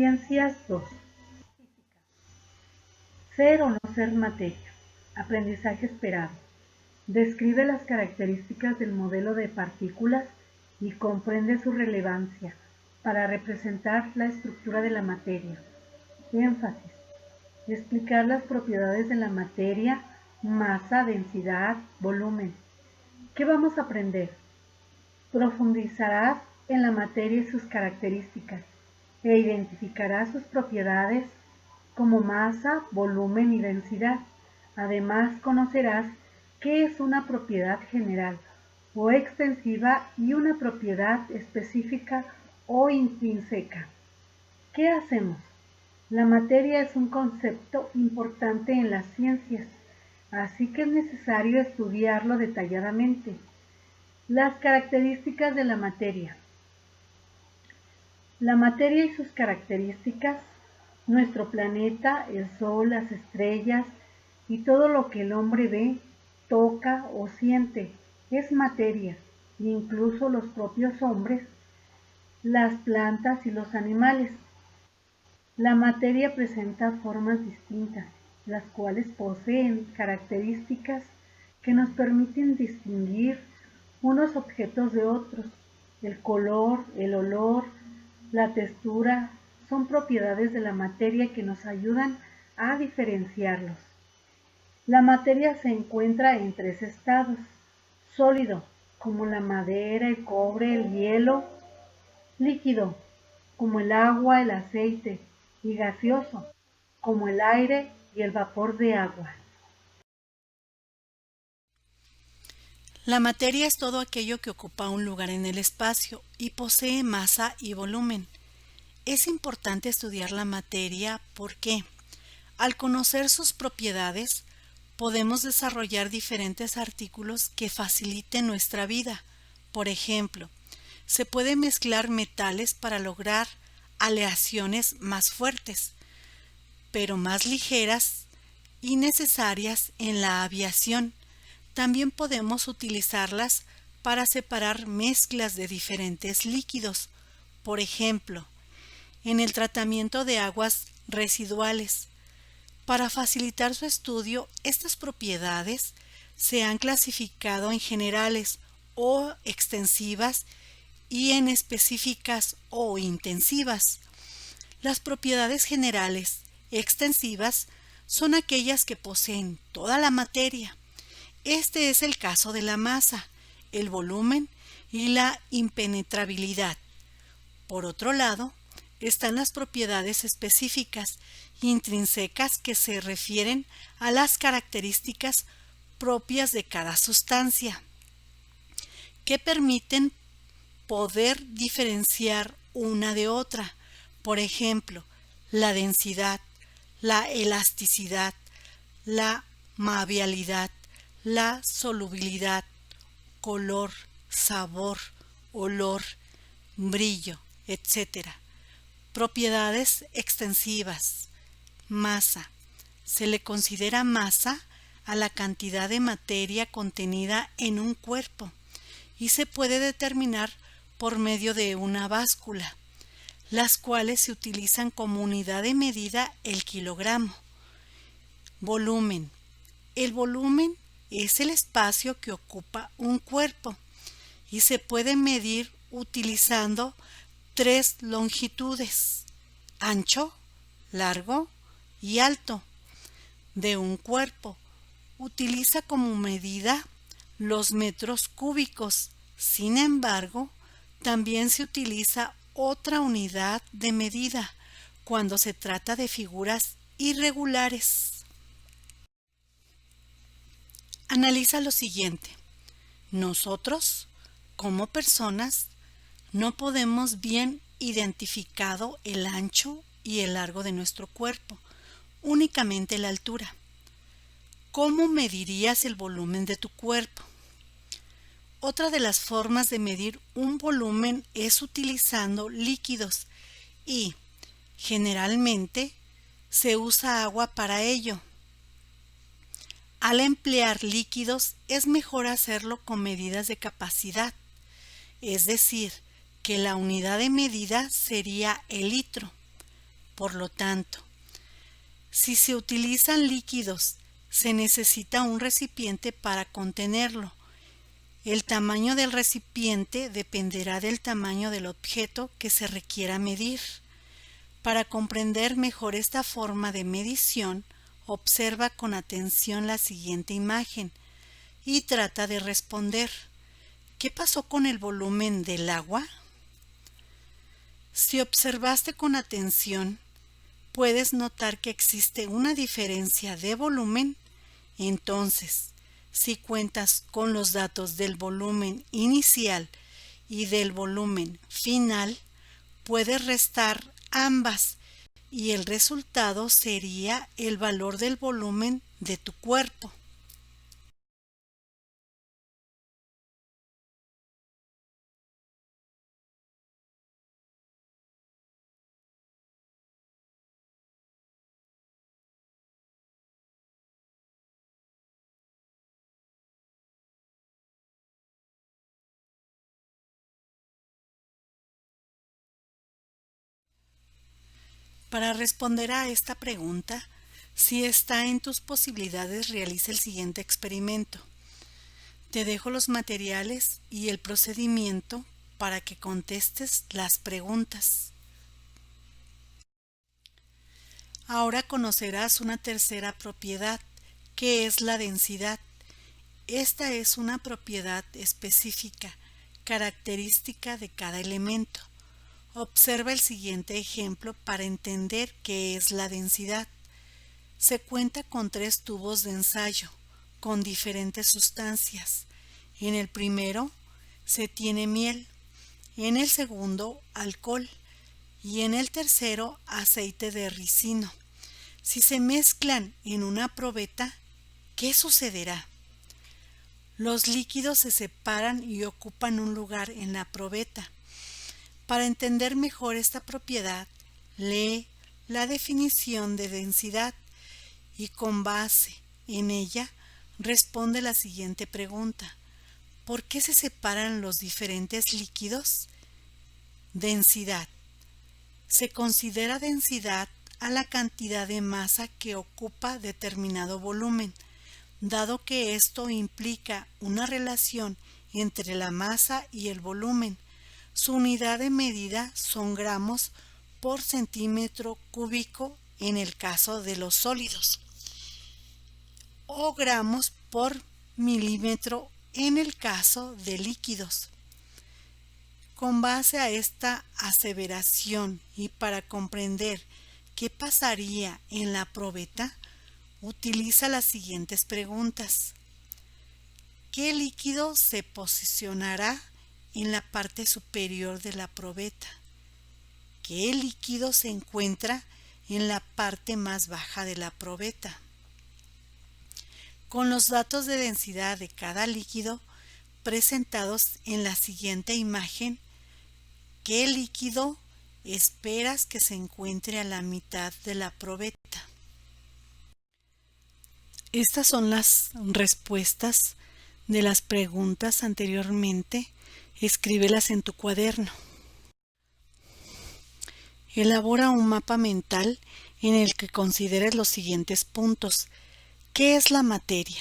Ciencias 2. Ser o no ser materia. Aprendizaje esperado. Describe las características del modelo de partículas y comprende su relevancia para representar la estructura de la materia. Énfasis. Explicar las propiedades de la materia, masa, densidad, volumen. ¿Qué vamos a aprender? Profundizarás en la materia y sus características e identificarás sus propiedades como masa, volumen y densidad. Además, conocerás qué es una propiedad general o extensiva y una propiedad específica o intrínseca. ¿Qué hacemos? La materia es un concepto importante en las ciencias, así que es necesario estudiarlo detalladamente. Las características de la materia. La materia y sus características, nuestro planeta, el Sol, las estrellas y todo lo que el hombre ve, toca o siente, es materia, incluso los propios hombres, las plantas y los animales. La materia presenta formas distintas, las cuales poseen características que nos permiten distinguir unos objetos de otros. El color, el olor, la textura son propiedades de la materia que nos ayudan a diferenciarlos. La materia se encuentra en tres estados: sólido, como la madera, el cobre, el hielo; líquido, como el agua, el aceite; y gaseoso, como el aire y el vapor de agua. La materia es todo aquello que ocupa un lugar en el espacio y posee masa y volumen. Es importante estudiar la materia porque, al conocer sus propiedades, podemos desarrollar diferentes artículos que faciliten nuestra vida. Por ejemplo, se puede mezclar metales para lograr aleaciones más fuertes, pero más ligeras y necesarias en la aviación. También podemos utilizarlas para separar mezclas de diferentes líquidos, por ejemplo, en el tratamiento de aguas residuales. Para facilitar su estudio, estas propiedades se han clasificado en generales o extensivas y en específicas o intensivas. Las propiedades generales extensivas son aquellas que poseen toda la materia. Este es el caso de la masa, el volumen y la impenetrabilidad. Por otro lado, están las propiedades específicas intrínsecas que se refieren a las características propias de cada sustancia, que permiten poder diferenciar una de otra. Por ejemplo, la densidad, la elasticidad, la maleabilidad, la solubilidad, color, sabor, olor, brillo, etc. Propiedades extensivas. Masa. Se le considera masa a la cantidad de materia contenida en un cuerpo y se puede determinar por medio de una báscula, las cuales se utilizan como unidad de medida el kilogramo. Volumen. El volumen es el espacio que ocupa un cuerpo y se puede medir utilizando tres longitudes: ancho, largo y alto de un cuerpo. Utiliza como medida los metros cúbicos. Sin embargo, también se utiliza otra unidad de medida cuando se trata de figuras irregulares. Analiza lo siguiente. Nosotros, como personas, no podemos bien identificado el ancho y el largo de nuestro cuerpo, únicamente la altura. ¿Cómo medirías el volumen de tu cuerpo? Otra de las formas de medir un volumen es utilizando líquidos y, generalmente, se usa agua para ello. Al emplear líquidos es mejor hacerlo con medidas de capacidad, es decir, que la unidad de medida sería el litro. Por lo tanto, si se utilizan líquidos, se necesita un recipiente para contenerlo. El tamaño del recipiente dependerá del tamaño del objeto que se requiera medir. Para comprender mejor esta forma de medición, observa con atención la siguiente imagen y trata de responder. ¿Qué pasó con el volumen del agua? Si observaste con atención, puedes notar que existe una diferencia de volumen. Entonces, si cuentas con los datos del volumen inicial y del volumen final, puedes restar ambas y el resultado sería el valor del volumen de tu cuerpo. Para responder a esta pregunta, si está en tus posibilidades, realiza el siguiente experimento. Te dejo los materiales y el procedimiento para que contestes las preguntas. Ahora conocerás una tercera propiedad, que es la densidad. Esta es una propiedad específica, característica de cada elemento. Observa el siguiente ejemplo para entender qué es la densidad. Se cuenta con 3 tubos de ensayo, con diferentes sustancias. En el primero se tiene miel, en el segundo alcohol y en el tercero aceite de ricino. Si se mezclan en una probeta, ¿qué sucederá? Los líquidos se separan y ocupan un lugar en la probeta. Para entender mejor esta propiedad, lee la definición de densidad y con base en ella responde la siguiente pregunta. ¿Por qué se separan los diferentes líquidos? Densidad. Se considera densidad a la cantidad de masa que ocupa determinado volumen, dado que esto implica una relación entre la masa y el volumen. Su unidad de medida son gramos por centímetro cúbico en el caso de los sólidos o gramos por milímetro en el caso de líquidos. Con base a esta aseveración y para comprender qué pasaría en la probeta, utiliza las siguientes preguntas. ¿Qué líquido se posicionará en la parte superior de la probeta? ¿Qué líquido se encuentra en la parte más baja de la probeta? Con los datos de densidad de cada líquido presentados en la siguiente imagen, ¿qué líquido esperas que se encuentre a la mitad de la probeta? Estas son las respuestas de las preguntas anteriormente. Escríbelas en tu cuaderno. Elabora un mapa mental en el que consideres los siguientes puntos. ¿Qué es la materia?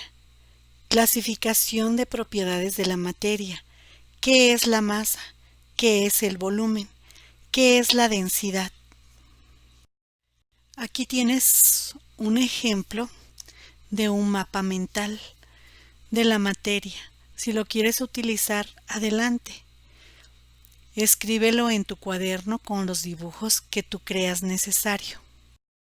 Clasificación de propiedades de la materia. ¿Qué es la masa? ¿Qué es el volumen? ¿Qué es la densidad? Aquí tienes un ejemplo de un mapa mental de la materia. Si lo quieres utilizar, adelante. Escríbelo en tu cuaderno con los dibujos que tú creas necesario.